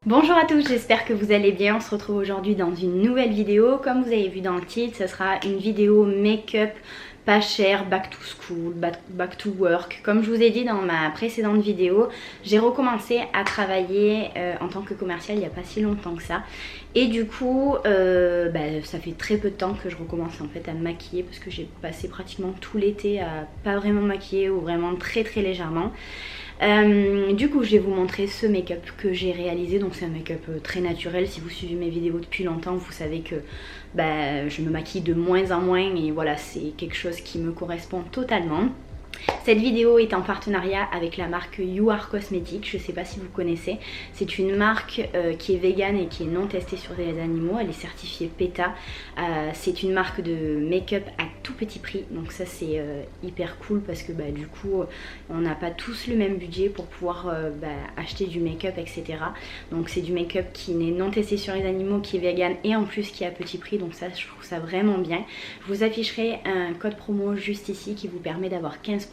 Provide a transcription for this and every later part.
Bonjour à tous, j'espère que vous allez bien. On se retrouve aujourd'hui dans une nouvelle vidéo. Comme vous avez vu dans le titre, ce sera une vidéo make-up pas cher, back to school, back to work. Comme je vous ai dit dans ma précédente vidéo, j'ai recommencé à travailler en tant que commercial il n'y a pas si longtemps que ça. Et du coup, ça fait très peu de temps que je recommence en fait à me maquiller parce que j'ai passé pratiquement tout l'été à pas vraiment maquiller ou vraiment très légèrement. Du coup je vais vous montrer ce make-up que j'ai réalisé. Donc c'est un make-up très naturel. Si vous suivez mes vidéos depuis longtemps, vous savez que je me maquille de moins en moins et voilà, c'est quelque chose qui me correspond totalement. Cette vidéo est en partenariat avec la marque You Are Cosmetics, je ne sais pas si vous connaissez. C'est une marque qui est végane et qui est non testée sur des animaux, elle est certifiée PETA. C'est une marque de make-up à tout petit prix, donc ça c'est hyper cool parce que du coup on n'a pas tous le même budget pour pouvoir acheter du make-up, etc. Donc c'est du make-up qui n'est non testé sur les animaux, qui est vegan et en plus qui est à petit prix, donc ça je trouve ça vraiment bien. Je vous afficherai un code promo juste ici qui vous permet d'avoir 15%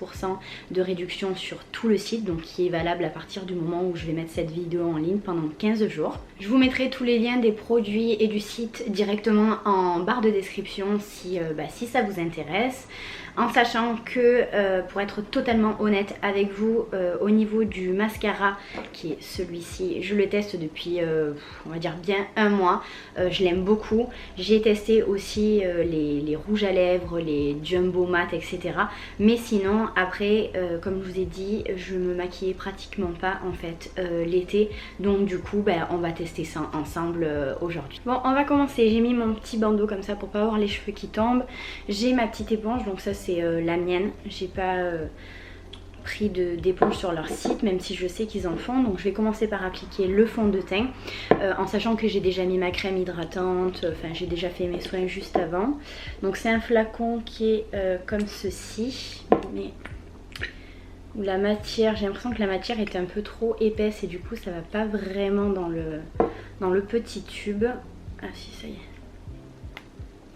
de réduction sur tout le site, donc qui est valable à partir du moment où je vais mettre cette vidéo en ligne pendant 15 jours. Je vous mettrai tous les liens des produits et du site directement en barre de description si ça vous intéresse. En sachant que pour être totalement honnête avec vous, au niveau du mascara qui est celui-ci, je le teste depuis on va dire bien un mois. Je l'aime beaucoup. J'ai testé aussi les rouges à lèvres, les jumbo mat, etc. Mais sinon après comme je vous ai dit, je me maquillais pratiquement pas en fait l'été. Donc du coup on va tester ça ensemble aujourd'hui. Bon, on va commencer. J'ai mis mon petit bandeau comme ça pour pas avoir les cheveux qui tombent. J'ai ma petite éponge, donc ça c'est la mienne. J'ai pas pris d'éponge sur leur site, même si je sais qu'ils en font. Donc je vais commencer par appliquer le fond de teint en sachant que j'ai déjà mis ma crème hydratante, enfin j'ai déjà fait mes soins juste avant. Donc c'est un flacon qui est comme ceci, mais où la matière, j'ai l'impression que la matière est un peu trop épaisse et du coup ça va pas vraiment dans le petit tube. Ah si, ça y est.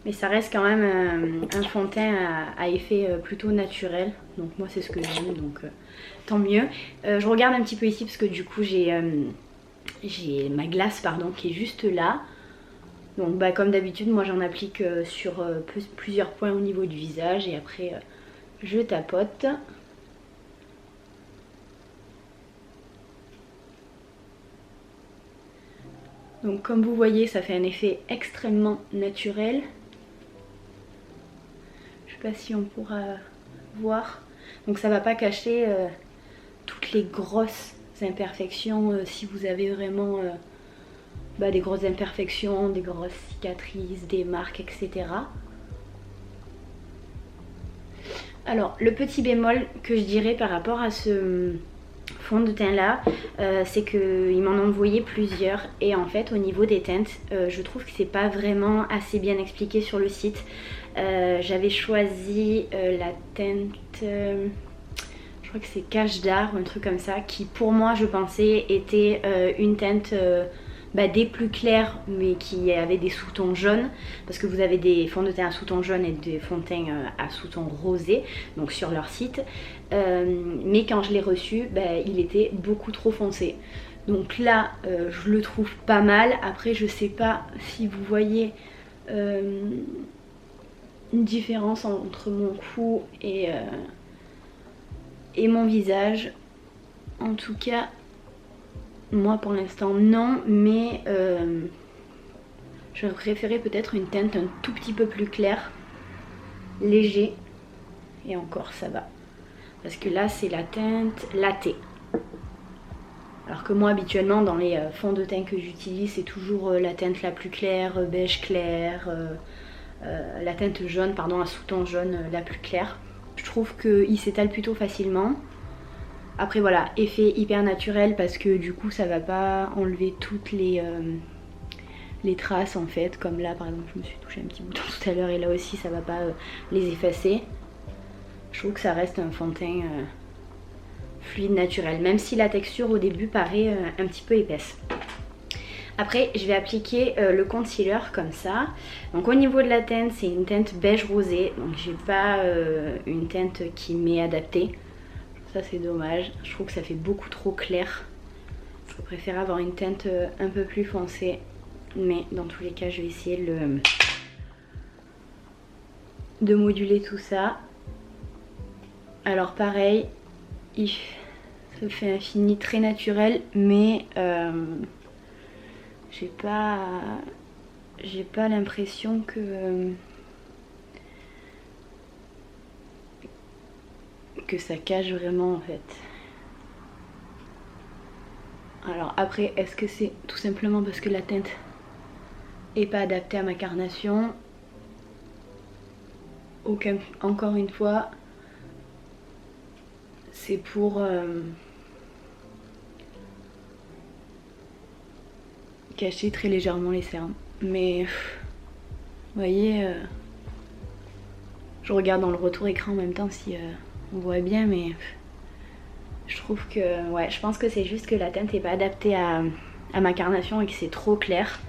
Mais ça reste quand même un fond de teint à effet plutôt naturel. Donc moi c'est ce que j'aime, donc tant mieux. Je regarde un petit peu ici parce que du coup j'ai ma glace qui est juste là. Donc comme d'habitude moi j'en applique sur plusieurs points au niveau du visage et après je tapote. Donc comme vous voyez ça fait un effet extrêmement naturel. Je sais pas si on pourra voir. Donc ça va pas cacher toutes les grosses imperfections si vous avez vraiment des grosses imperfections, des grosses cicatrices, des marques, etc. Alors le petit bémol que je dirais par rapport à ce fond de teint là, c'est qu'ils m'en ont envoyé plusieurs et en fait au niveau des teintes je trouve que c'est pas vraiment assez bien expliqué sur le site. J'avais choisi la teinte, je crois que c'est Cache d'Art ou un truc comme ça, qui pour moi je pensais était une teinte des plus clairs mais qui avait des sous-tons jaunes, parce que vous avez des fonds de teint à sous-tons jaunes et des fonds de teint à sous-tons rosés donc sur leur site, mais quand je l'ai reçu il était beaucoup trop foncé. Donc là je le trouve pas mal. Après je sais pas si vous voyez une différence entre mon cou et mon visage. En tout cas moi pour l'instant non, mais j'aurais préféré peut-être une teinte un tout petit peu plus claire, léger, et encore ça va, parce que là c'est la teinte latte, alors que moi habituellement dans les fonds de teint que j'utilise c'est toujours la teinte la plus claire, beige clair, la teinte jaune, pardon, à sous-ton jaune la plus claire. Je trouve qu'il s'étale plutôt facilement. Après voilà, effet hyper naturel parce que du coup ça va pas enlever toutes les traces en fait, comme là par exemple je me suis touché un petit bouton tout à l'heure et là aussi ça va pas les effacer. Je trouve que ça reste un fond de teint fluide, naturel, même si la texture au début paraît un petit peu épaisse. Après je vais appliquer le concealer comme ça. Donc au niveau de la teinte c'est une teinte beige rosé, donc j'ai pas une teinte qui m'est adaptée. Ça c'est dommage, je trouve que ça fait beaucoup trop clair. Je préfère avoir une teinte un peu plus foncée. Mais dans tous les cas, je vais essayer de moduler tout ça. Alors pareil, ça fait un fini très naturel, mais j'ai pas l'impression que ça cache vraiment en fait. Alors après, est-ce que c'est tout simplement parce que la teinte est pas adaptée à ma carnation? Encore une fois, c'est pour cacher très légèrement les cernes. Mais vous voyez, je regarde dans le retour écran en même temps si on voit bien, mais je trouve que ouais, je pense que c'est juste que la teinte n'est pas adaptée à ma carnation et que c'est trop clair.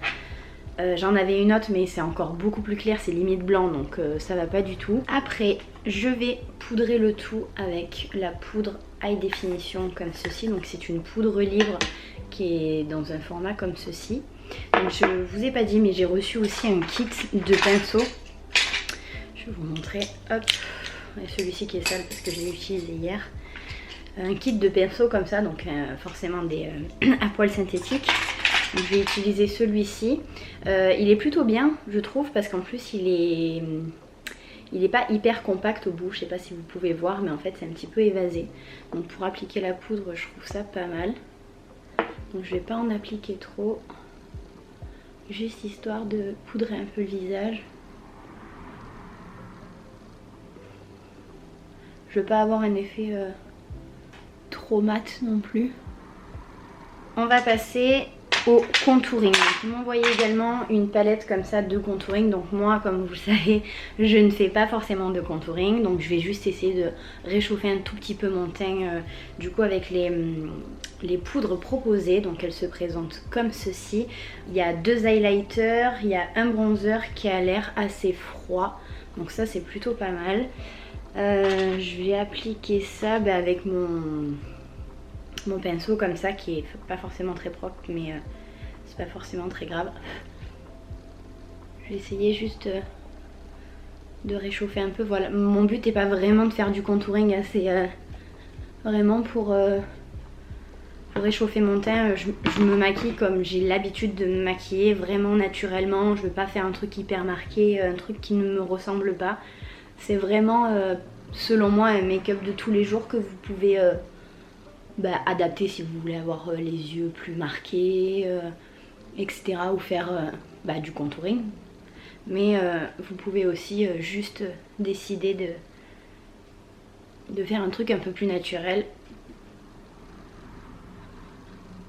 J'en avais une autre mais c'est encore beaucoup plus clair, c'est limite blanc, donc ça va pas du tout. Après je vais poudrer le tout avec la poudre High Definition comme ceci. Donc c'est une poudre libre qui est dans un format comme ceci. Donc je vous ai pas dit mais j'ai reçu aussi un kit de pinceaux. Je vais vous montrer, hop, celui-ci qui est sale parce que je l'ai utilisé hier. Un kit de pinceaux comme ça, donc forcément des à poils synthétiques. Donc, je vais utiliser celui-ci. Il est plutôt bien je trouve parce qu'en plus il est pas hyper compact au bout. Je sais pas si vous pouvez voir mais en fait c'est un petit peu évasé. Donc pour appliquer la poudre je trouve ça pas mal. Donc je vais pas en appliquer trop. Juste histoire de poudrer un peu le visage. Je veux pas avoir un effet trop mat non plus. On va passer au contouring. Vous m'envoyez également une palette comme ça de contouring. Donc moi, comme vous le savez, je ne fais pas forcément de contouring. Donc je vais juste essayer de réchauffer un tout petit peu mon teint du coup avec les poudres proposées. Donc elles se présentent comme ceci. Il y a 2 highlighters, il y a un bronzer qui a l'air assez froid. Donc ça c'est plutôt pas mal. Je vais appliquer ça avec mon pinceau comme ça qui est pas forcément très propre mais c'est pas forcément très grave. Je vais essayer juste de réchauffer un peu. Voilà, mon but n'est pas vraiment de faire du contouring, hein, c'est vraiment pour réchauffer mon teint. Je me maquille comme j'ai l'habitude de me maquiller, vraiment naturellement. Je veux pas faire un truc hyper marqué, un truc qui ne me ressemble pas. C'est vraiment selon moi un make-up de tous les jours que vous pouvez adapter si vous voulez avoir les yeux plus marqués, etc. ou faire du contouring. Mais vous pouvez aussi juste décider de faire un truc un peu plus naturel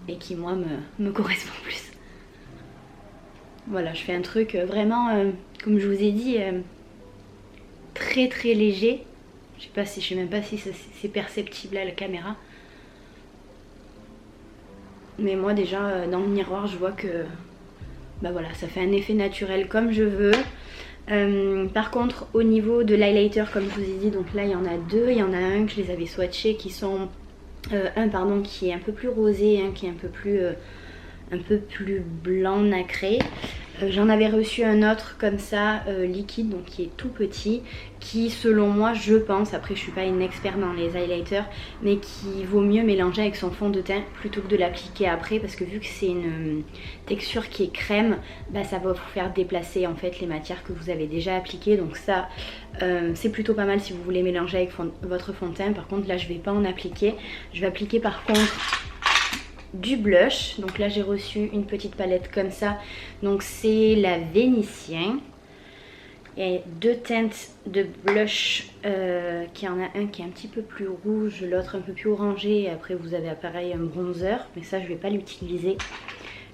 et qui moi me correspond plus. Voilà, je fais un truc vraiment, comme je vous ai dit, très très léger. Je sais même pas si c'est perceptible à la caméra. Mais moi déjà dans le miroir je vois que voilà, ça fait un effet naturel comme je veux. Par contre au niveau de l'highlighter comme je vous ai dit, donc là il y en a 2, il y en a un que je les avais swatchés qui sont un qui est un peu plus rosé, un qui est un peu plus blanc nacré. J'en avais reçu un autre comme ça liquide, donc qui est tout petit, qui selon moi je pense, après je suis pas une experte dans les highlighters, mais qui vaut mieux mélanger avec son fond de teint plutôt que de l'appliquer après, parce que vu que c'est une texture qui est crème, ça va vous faire déplacer en fait les matières que vous avez déjà appliquées. Donc ça c'est plutôt pas mal si vous voulez mélanger avec votre fond de teint. Par contre là je vais pas en appliquer, je vais appliquer par contre du blush. Donc là j'ai reçu une petite palette comme ça, donc c'est la Vénitien et 2 teintes de blush qui en a un qui est un petit peu plus rouge, l'autre un peu plus orangé, et après vous avez pareil un bronzer, mais ça je vais pas l'utiliser.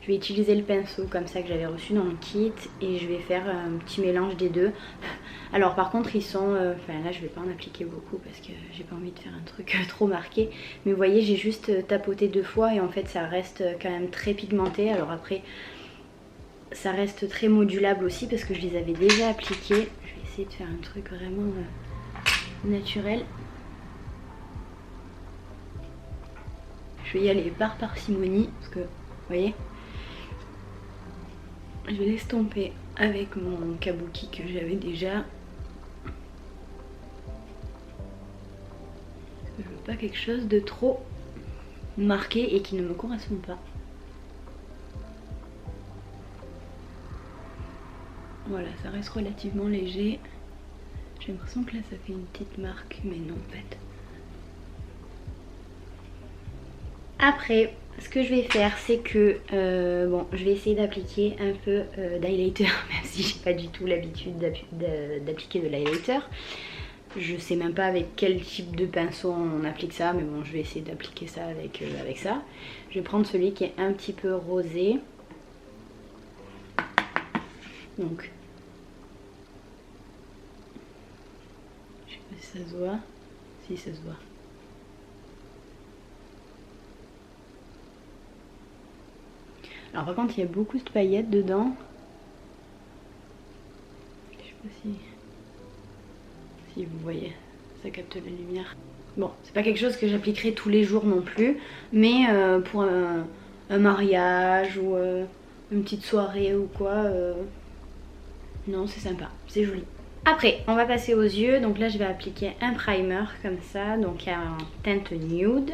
Je vais utiliser le pinceau comme ça que j'avais reçu dans le kit et je vais faire un petit mélange des deux. Alors par contre ils sont, là je vais pas en appliquer beaucoup parce que j'ai pas envie de faire un truc trop marqué. Mais vous voyez j'ai juste tapoté 2 fois et en fait ça reste quand même très pigmenté. Alors après ça reste très modulable aussi parce que je les avais déjà appliqués. Je vais essayer de faire un truc vraiment naturel. Je vais y aller par parcimonie parce que, vous voyez, je vais l'estomper avec mon kabuki que j'avais déjà. Je veux pas quelque chose de trop marqué et qui ne me correspond pas. Voilà, ça reste relativement léger. J'ai l'impression que là ça fait une petite marque, mais non en fait. Après, ce que je vais faire, c'est que bon, je vais essayer d'appliquer un peu d'highlighter, même si j'ai pas du tout l'habitude d'appliquer de l'highlighter. Je sais même pas avec quel type de pinceau on applique ça, mais bon, je vais essayer d'appliquer ça avec ça. Je vais prendre celui qui est un petit peu rosé. Donc, je sais pas si ça se voit. Si, ça se voit. Alors par contre, il y a beaucoup de paillettes dedans. Je sais pas si vous voyez, ça capte la lumière. Bon, c'est pas quelque chose que j'appliquerai tous les jours non plus, mais pour un mariage ou une petite soirée ou quoi, non, c'est sympa, c'est joli. Après, on va passer aux yeux. Donc là, je vais appliquer un primer comme ça, donc en teinte nude.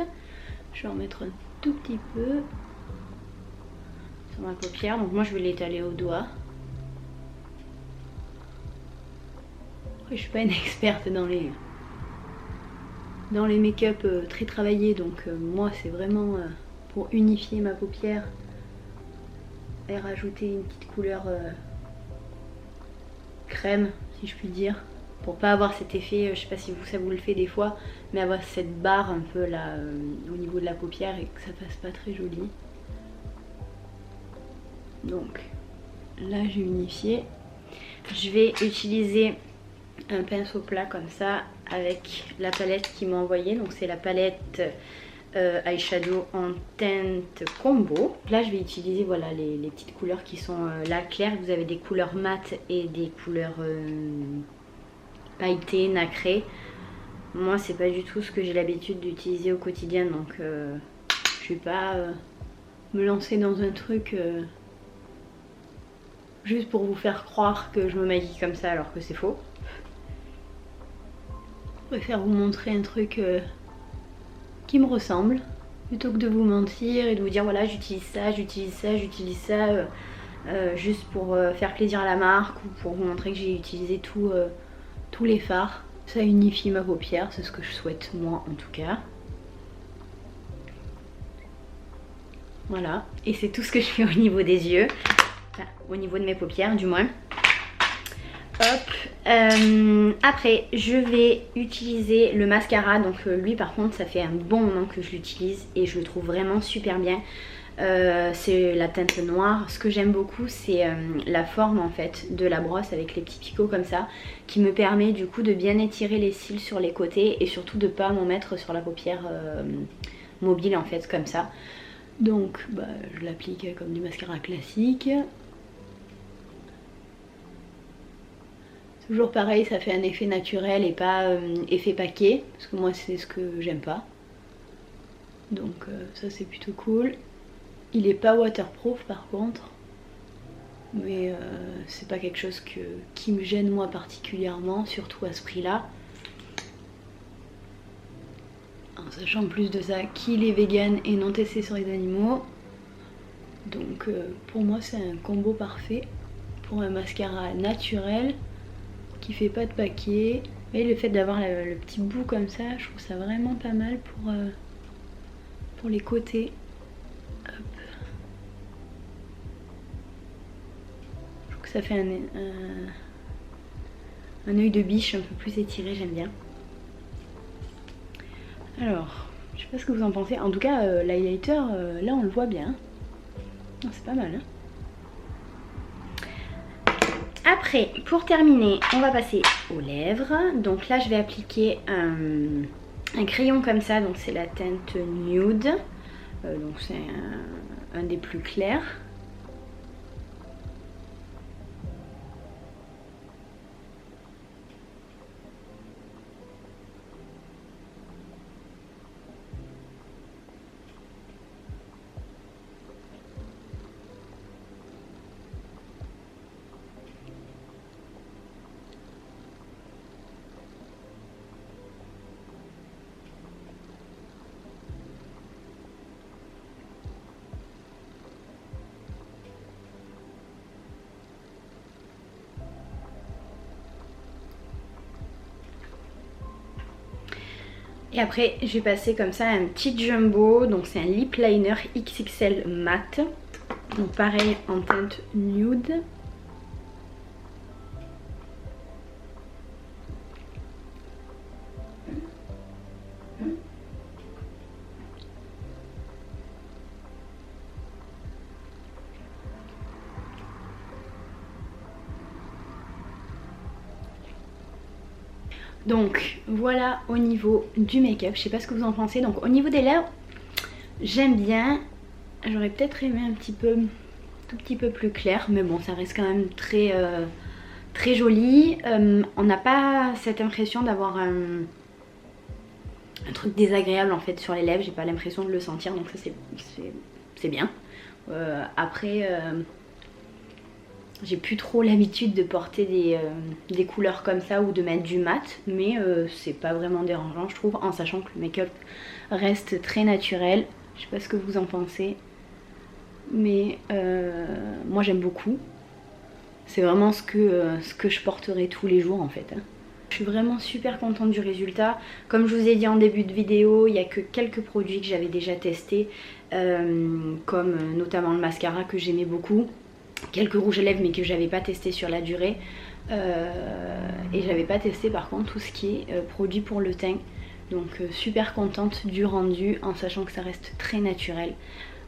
Je vais en mettre un tout petit peu sur ma paupière. Donc moi, je vais l'étaler au doigt. Après, je suis pas une experte dans les make-up très travaillés, donc moi, c'est vraiment pour unifier ma paupière et rajouter une petite couleur crème, si je puis dire, pour pas avoir cet effet, je sais pas si ça vous le fait des fois, mais avoir cette barre un peu là au niveau de la paupière et que ça fasse pas très joli. Donc là, j'ai unifié. Je vais utiliser un pinceau plat comme ça avec la palette qu'ils m'ont envoyée. Donc c'est la palette eyeshadow en teinte combo. Là je vais utiliser voilà les petites couleurs qui sont là claires. Vous avez des couleurs mates et des couleurs pailletées, nacrées. Moi c'est pas du tout ce que j'ai l'habitude d'utiliser au quotidien, donc je vais pas me lancer dans un truc juste pour vous faire croire que je me maquille comme ça alors que c'est faux. Je préfère vous montrer un truc qui me ressemble plutôt que de vous mentir et de vous dire voilà j'utilise ça, j'utilise ça, j'utilise ça juste pour faire plaisir à la marque ou pour vous montrer que j'ai utilisé tous les fards. Ça unifie ma paupière, c'est ce que je souhaite moi en tout cas. Voilà, et c'est tout ce que je fais au niveau des yeux, enfin, au niveau de mes paupières du moins. Hop, après je vais utiliser le mascara, donc lui par contre ça fait un bon moment que je l'utilise et je le trouve vraiment super bien. C'est la teinte noire. Ce que j'aime beaucoup c'est la forme en fait de la brosse avec les petits picots comme ça, qui me permet du coup de bien étirer les cils sur les côtés et surtout de pas m'en mettre sur la paupière mobile en fait comme ça. Donc bah, je l'applique comme du mascara classique. Toujours pareil, ça fait un effet naturel et pas effet paquet, parce que moi c'est ce que j'aime pas. Donc ça c'est plutôt cool. Il est pas waterproof par contre, mais c'est pas quelque chose qui me gêne moi particulièrement, surtout à ce prix là. En sachant en plus de ça qu'il est vegan et non testé sur les animaux. Donc pour moi c'est un combo parfait pour un mascara naturel qui fait pas de paquet. Et le fait d'avoir le petit bout comme ça, je trouve ça vraiment pas mal pour les côtés. Hop. Je trouve que ça fait un œil de biche un peu plus étiré, j'aime bien. Alors, je sais pas ce que vous en pensez. En tout cas, l'highlighter, là on le voit bien. C'est pas mal, hein. Après, pour terminer, on va passer aux lèvres. Donc là, je vais appliquer un crayon comme ça. Donc c'est la teinte nude. Donc c'est un des plus clairs. Et après j'ai passé comme ça un petit jumbo, donc c'est un lip liner XXL mat. Donc pareil en teinte nude. Donc voilà au niveau du make-up, je sais pas ce que vous en pensez. Donc au niveau des lèvres, j'aime bien. J'aurais peut-être aimé un petit peu, tout petit peu plus clair, mais bon ça reste quand même très, très joli. On n'a pas cette impression d'avoir un truc désagréable en fait sur les lèvres, j'ai pas l'impression de le sentir, donc ça c'est bien. Après j'ai plus trop l'habitude de porter des couleurs comme ça ou de mettre du mat, mais c'est pas vraiment dérangeant je trouve, en sachant que le make-up reste très naturel. Je sais pas ce que vous en pensez, mais moi j'aime beaucoup. C'est vraiment ce que je porterai tous les jours en fait. Je suis vraiment super contente du résultat. Comme je vous ai dit en début de vidéo, il n'y a que quelques produits que j'avais déjà testés, comme notamment le mascara que j'aimais beaucoup, quelques rouges à lèvres mais que j'avais pas testé sur la durée, et j'avais pas testé par contre tout ce qui est produit pour le teint. Donc super contente du rendu en sachant que ça reste très naturel.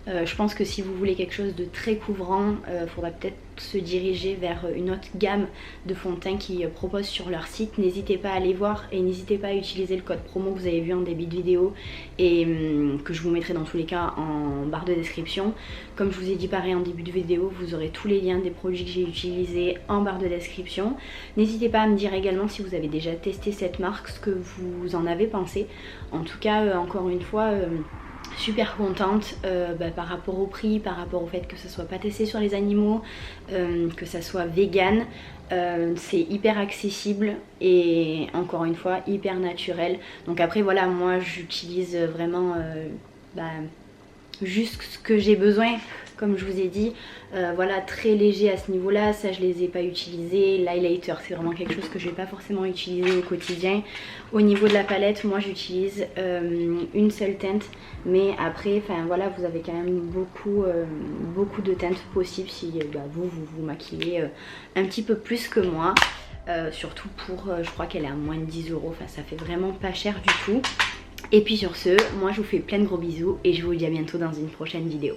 Je pense que si vous voulez quelque chose de très couvrant, faudra peut-être se diriger vers une autre gamme de fond de teint qu'ils proposent sur leur site. N'hésitez pas à aller voir et n'hésitez pas à utiliser le code promo que vous avez vu en début de vidéo et que je vous mettrai dans tous les cas en barre de description. Comme je vous ai dit pareil en début de vidéo, vous aurez tous les liens des produits que j'ai utilisés en barre de description. N'hésitez pas à me dire également si vous avez déjà testé cette marque, ce que vous en avez pensé. En tout cas, encore une fois, super contente par rapport au prix, par rapport au fait que ça soit pas testé sur les animaux, que ça soit vegan. C'est hyper accessible et encore une fois hyper naturel. Donc après voilà, moi j'utilise vraiment juste ce que j'ai besoin, comme je vous ai dit. Voilà, très léger à ce niveau là, ça je les ai pas utilisés. L'highlighter c'est vraiment quelque chose que je vais pas forcément utiliser au quotidien. Au niveau de la palette, moi j'utilise une seule teinte, mais après enfin voilà, vous avez quand même beaucoup de teintes possibles si vous maquillez un petit peu plus que moi. Surtout pour, je crois qu'elle est à moins de 10 €, enfin ça fait vraiment pas cher du tout. Et puis sur ce, moi je vous fais plein de gros bisous et je vous dis à bientôt dans une prochaine vidéo.